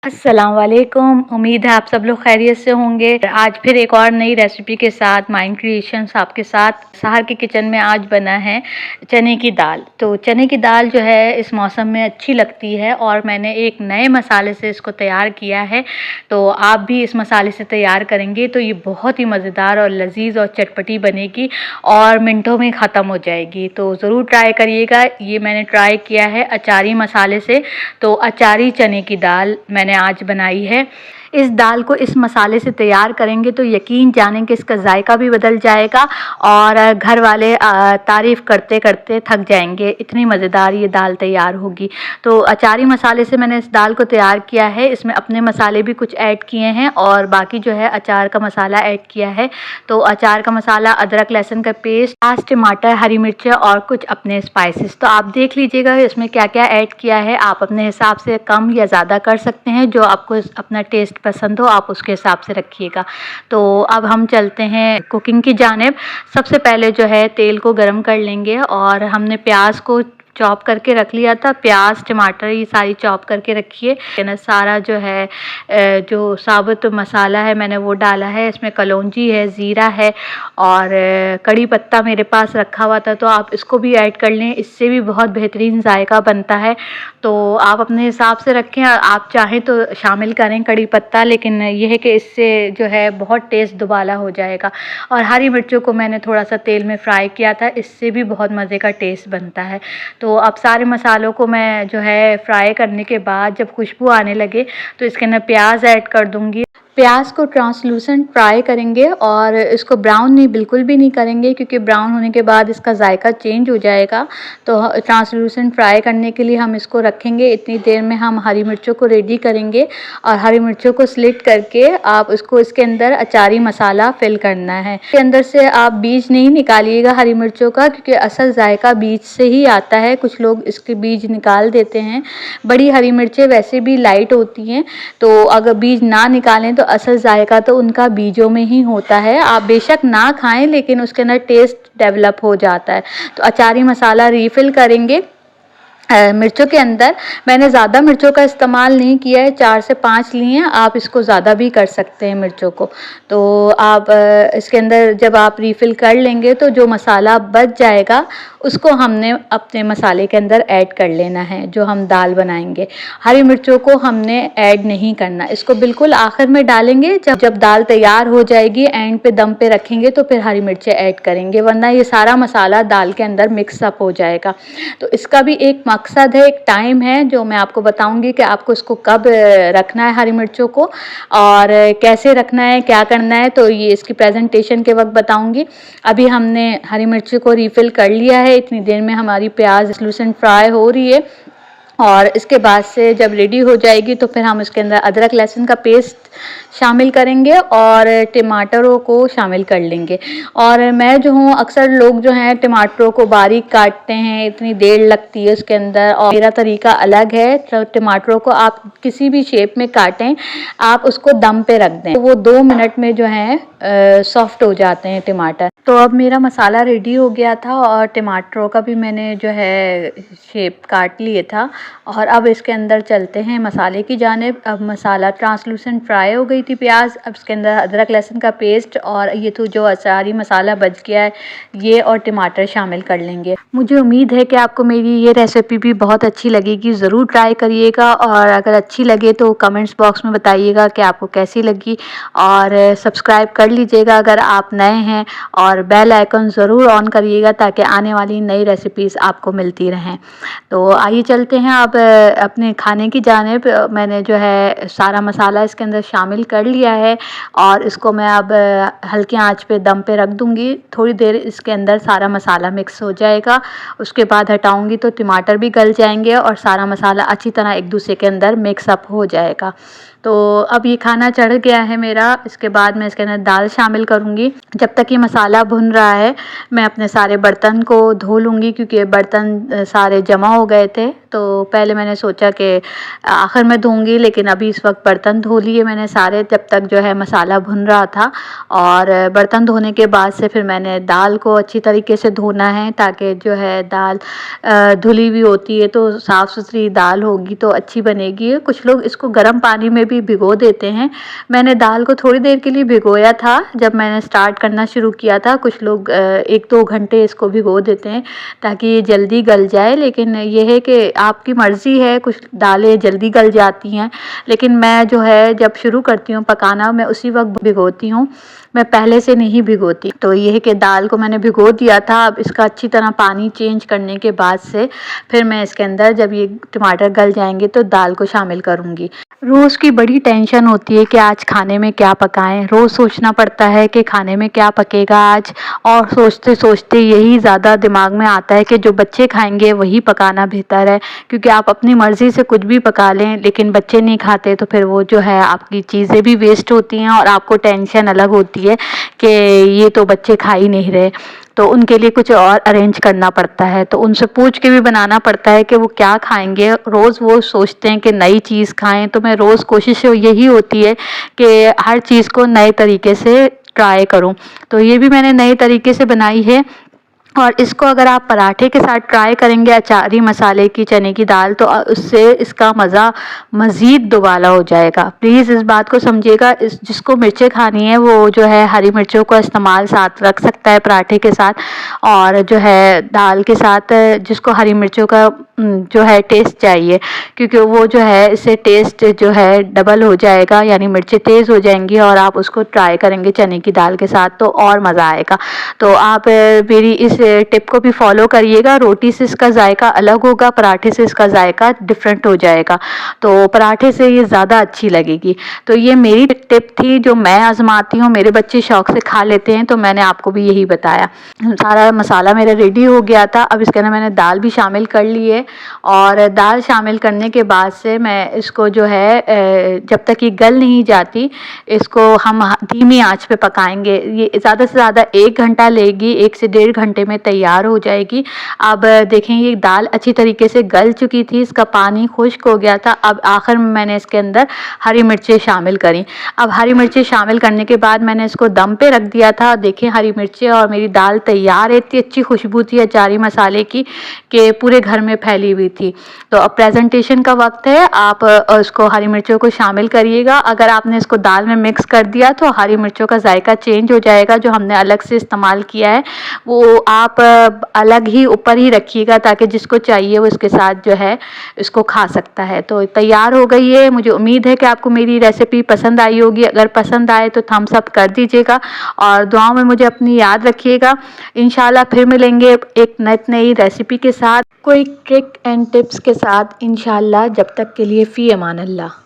अस्सलाम वालेकुम। उम्मीद है आप सब लोग खैरियत से होंगे। आज फिर एक और नई रेसिपी के साथ माइंड क्रिएशंस आपके साथ। सहर के किचन में आज बना है चने की दाल। तो चने की दाल जो है इस मौसम में अच्छी लगती है और मैंने एक नए मसाले से इसको तैयार किया है। तो आप भी इस मसाले से तैयार करेंगे तो ये बहुत ही मज़ेदार और लजीज और चटपटी बनेगी और मिनटों में ख़त्म हो जाएगी। तो ज़रूर ट्राई करिएगा। ये मैंने ट्राई किया है अचारी मसाले से। तो अचारी चने की दाल मैंने आज बनाई है। इस दाल को इस मसाले से तैयार करेंगे तो यकीन जाने कि इसका जायका भी बदल जाएगा और घर वाले तारीफ़ करते करते थक जाएंगे, इतनी मज़ेदार ये दाल तैयार होगी। तो अचारी मसाले से मैंने इस दाल को तैयार किया है। इसमें अपने मसाले भी कुछ ऐड किए हैं और बाकी जो है अचार का मसाला ऐड किया है। तो अचार का मसाला, अदरक लहसुन का पेस्ट, प्याज, टमाटर, हरी मिर्च और कुछ अपने स्पाइसेस। तो आप देख लीजिएगा इसमें क्या क्या ऐड किया है। आप अपने हिसाब से कम या ज़्यादा कर सकते हैं, जो आपको अपना टेस्ट पसंद हो आप उसके हिसाब से रखिएगा। तो अब हम चलते हैं कुकिंग की जानिब। सबसे पहले जो है तेल को गरम कर लेंगे और हमने प्याज को चॉप करके रख लिया था। प्याज, टमाटर ये सारी चॉप करके रखिए ना। सारा जो है जो साबुत मसाला है मैंने वो डाला है। इसमें कलौंजी है, ज़ीरा है और कड़ी पत्ता मेरे पास रखा हुआ था, तो आप इसको भी ऐड कर लें, इससे भी बहुत बेहतरीन जायका बनता है। तो आप अपने हिसाब से रखें, आप चाहें तो शामिल करें कड़ी पत्ता, लेकिन यह है कि इससे जो है बहुत टेस्ट दुबाला हो जाएगा। और हरी मिर्चों को मैंने थोड़ा सा तेल में फ्राई किया था, इससे भी बहुत मज़े का टेस्ट बनता है। तो अब सारे मसालों को मैं जो है फ्राई करने के बाद जब खुशबू आने लगे तो इसके अंदर प्याज ऐड कर दूँगी। प्याज को ट्रांसलूसेंट फ्राई करेंगे और इसको ब्राउन नहीं, बिल्कुल भी नहीं करेंगे, क्योंकि ब्राउन होने के बाद इसका जायका चेंज हो जाएगा। तो ट्रांसलूसेंट फ्राई करने के लिए हम इसको रखेंगे। इतनी देर में हम हरी मिर्चों को रेडी करेंगे और हरी मिर्चों को स्लिट करके आप इसको इसके अंदर अचारी मसाला फिल करना है। इसके अंदर से आप बीज नहीं निकालिएगा हरी मिर्चों का, क्योंकि असल जायका बीज से ही आता है। कुछ लोग इसके बीज निकाल देते हैं। बड़ी हरी मिर्चें वैसे भी लाइट होती हैं, तो अगर बीज ना निकालें तो असल जायका तो उनका बीजों में ही होता है। आप बेशक ना खाएं, लेकिन उसके अंदर टेस्ट डेवलप हो जाता है। तो अचारी मसाला रीफ़िल करेंगे मिर्चों के अंदर। मैंने ज़्यादा मिर्चों का इस्तेमाल नहीं किया है, 4 से 5 लिए हैं। आप इसको ज़्यादा भी कर सकते हैं मिर्चों को। तो आप इसके अंदर जब आप रीफ़िल कर लेंगे तो जो मसाला बच जाएगा उसको हमने अपने मसाले के अंदर ऐड कर लेना है, जो हम दाल बनाएंगे। हरी मिर्चों को हमने ऐड नहीं करना, इसको बिल्कुल आखिर में डालेंगे। जब दाल तैयार हो जाएगी, एंड पे दम पे रखेंगे तो फिर हरी मिर्चें ऐड करेंगे, वरना ये सारा मसाला दाल के अंदर मिक्सअप हो जाएगा। तो इसका भी एक मकसद है, एक टाइम है, जो मैं आपको बताऊंगी कि आपको इसको कब रखना है हरी मिर्चों को और कैसे रखना है, क्या करना है। तो ये इसकी प्रेजेंटेशन के वक्त बताऊंगी। अभी हमने हरी मिर्ची को रीफ़िल कर लिया है। इतनी देर में हमारी प्याज ट्रांसलूसेंट फ्राई हो रही है और इसके बाद से जब रेडी हो जाएगी तो फिर हम इसके अंदर अदरक लहसुन का पेस्ट शामिल करेंगे और टमाटरों को शामिल कर लेंगे। और मैं जो हूँ, अक्सर लोग जो हैं टमाटरों को बारीक काटते हैं, इतनी देर लगती है उसके अंदर, और मेरा तरीका अलग है। तो टमाटरों को आप किसी भी शेप में काटें, आप उसको दम पे रख दें तो वो 2 मिनट में जो है सॉफ्ट हो जाते हैं टमाटर। तो अब मेरा मसाला रेडी हो गया था और टमाटरों का भी मैंने जो है शेप काट लिए था। और अब इसके अंदर चलते हैं मसाले की जानिब। अब मसाला ट्रांसलूसेंट फ्राई हो गई थी प्याज। अब इसके अंदर अदरक लहसुन का पेस्ट और ये तो जो अचारी मसाला बच गया है ये और टमाटर शामिल कर लेंगे। मुझे उम्मीद है कि आपको मेरी ये रेसिपी भी बहुत अच्छी लगेगी। ज़रूर ट्राई करिएगा और अगर अच्छी लगे तो कमेंट्स बॉक्स में बताइएगा कि आपको कैसी लगी। और सब्सक्राइब कर लीजिएगा अगर आप नए हैं, और बेल आइकन ज़रूर ऑन करिएगा ताकि आने वाली नई रेसिपीज़ आपको मिलती रहें। तो आइए चलते हैं अब अपने खाने की जानिब। मैंने जो है सारा मसाला इसके अंदर शामिल कर लिया है और इसको मैं अब हल्की आंच पे दम पे रख दूंगी। थोड़ी देर इसके अंदर सारा मसाला मिक्स हो जाएगा, उसके बाद हटाऊंगी तो टमाटर भी गल जाएंगे और सारा मसाला अच्छी तरह एक दूसरे के अंदर मिक्सअप हो जाएगा। तो अब ये खाना चढ़ गया है मेरा। इसके बाद मैं इसके अंदर दाल शामिल करूँगी। जब तक ये मसाला भुन रहा है मैं अपने सारे बर्तन को धो लूँगी, क्योंकि बर्तन सारे जमा हो गए थे। तो पहले मैंने सोचा कि आखिर में धोऊंगी, लेकिन अभी इस वक्त बर्तन धो लिए मैंने मैंने सारे जब तक जो है मसाला भुन रहा था, और बर्तन धोने के बाद से फिर मैंने दाल को अच्छी तरीके से धोना है, ताकि जो है दाल धुली हुई होती है तो साफ़ सुथरी दाल होगी तो अच्छी बनेगी। कुछ लोग इसको गर्म पानी में भी भिगो देते हैं। मैंने दाल को थोड़ी देर के लिए भिगोया था जब मैंने स्टार्ट करना शुरू किया था। कुछ लोग 1-2 घंटे इसको भिगो देते हैं ताकि ये जल्दी गल जाए, लेकिन ये है कि आपकी मर्ज़ी है, कुछ दालें जल्दी गल जाती हैं, लेकिन मैं जो है जब शुरू करती हूँ पकाना मैं उसी वक्त भिगोती हूँ, मैं पहले से नहीं भिगोती। तो ये है कि दाल को मैंने भिगो दिया था। अब इसका अच्छी तरह पानी चेंज करने के बाद से फिर मैं इसके अंदर जब ये टमाटर गल जाएंगे तो दाल को शामिल करूँगी। रोज़ की बड़ी टेंशन होती है कि आज खाने में क्या पकाएं। रोज़ सोचना पड़ता है कि खाने में क्या पकेगा आज, और सोचते सोचते यही ज़्यादा दिमाग में आता है कि जो बच्चे खाएंगे वही पकाना बेहतर है, क्योंकि आप अपनी मर्ज़ी से कुछ भी पका लें लेकिन बच्चे नहीं खाते तो फिर वो जो है आपकी चीज़ें भी वेस्ट होती हैं और आपको टेंशन अलग होती है कि ये तो बच्चे खा ही नहीं रहे, तो उनके लिए कुछ और अरेंज करना पड़ता है, तो उनसे पूछ के भी बनाना पड़ता है कि वो क्या खाएंगे। रोज़ वो सोचते हैं कि नई चीज़ खाएं, तो मैं रोज़ कोशिश यही होती है कि हर चीज़ को नए तरीके से ट्राई करूं। तो ये भी मैंने नए तरीके से बनाई है, और इसको अगर आप पराठे के साथ ट्राई करेंगे अचारी मसाले की चने की दाल, तो उससे इसका मज़ा मज़ीद दुबाला हो जाएगा। प्लीज़ इस बात को समझिएगा। इस जिसको मिर्चें खानी है वो जो है हरी मिर्चों का इस्तेमाल साथ रख सकता है पराठे के साथ, और जो है दाल के साथ जिसको हरी मिर्चों का जो है टेस्ट चाहिए, क्योंकि वो जो है इससे टेस्ट जो है डबल हो जाएगा, यानी मिर्चें तेज़ हो जाएंगी, और आप उसको ट्राई करेंगे चने की दाल के साथ तो और मज़ा आएगा। तो आप मेरी इस टिप को भी फॉलो करिएगा। रोटी से इसका जायका अलग होगा, पराठे से इसका जायका डिफरेंट हो जाएगा, तो पराठे से ये ज़्यादा अच्छी लगेगी। तो ये मेरी टिप थी जो मैं आजमाती हूँ, मेरे बच्चे शौक से खा लेते हैं, तो मैंने आपको भी यही बताया। सारा मसाला मेरा रेडी हो गया था। अब इसके अंदर मैंने दाल भी शामिल कर ली है, और दाल शामिल करने के बाद से मैं इसको जो है जब तक ये गल नहीं जाती इसको हम धीमी आंच पे पकाएंगे। ये ज़्यादा से ज़्यादा 1 घंटा लेगी, 1 से 1.5 घंटे में तैयार हो जाएगी। अब देखें ये दाल अच्छी तरीके से गल चुकी थी, इसका पानी खुश्क हो गया था। अब आखिर में मैंने इसके अंदर हरी मिर्चें शामिल करी। अब हरी मिर्चें शामिल करने के बाद मैंने इसको दम पे रख दिया था। देखें हरी मिर्चें और मेरी दाल तैयार है। इतनी अच्छी खुशबू थी अचारी मसाले की कि पूरे घर में फैली हुई थी। तो अब प्रेजेंटेशन का वक्त है, आप उसको हरी मिर्चों को शामिल करिएगा। अगर आपने इसको दाल में मिक्स कर दिया तो हरी मिर्चों का जायका चेंज हो जाएगा। जो हमने अलग से इस्तेमाल किया है वो आप अलग ही ऊपर ही रखिएगा, ताकि जिसको चाहिए वो इसके साथ जो है इसको खा सकता है। तो तैयार हो गई है। मुझे उम्मीद है कि आपको मेरी रेसिपी पसंद आई होगी। अगर पसंद आए तो थम्स अप कर दीजिएगा, और दुआओं में मुझे अपनी याद रखिएगा। इंशाल्लाह फिर मिलेंगे एक नई रेसिपी के साथ, कोई ट्रिक एंड टिप्स के साथ इंशाल्लाह। जब तक के लिए फ़ी अमान अल्लाह।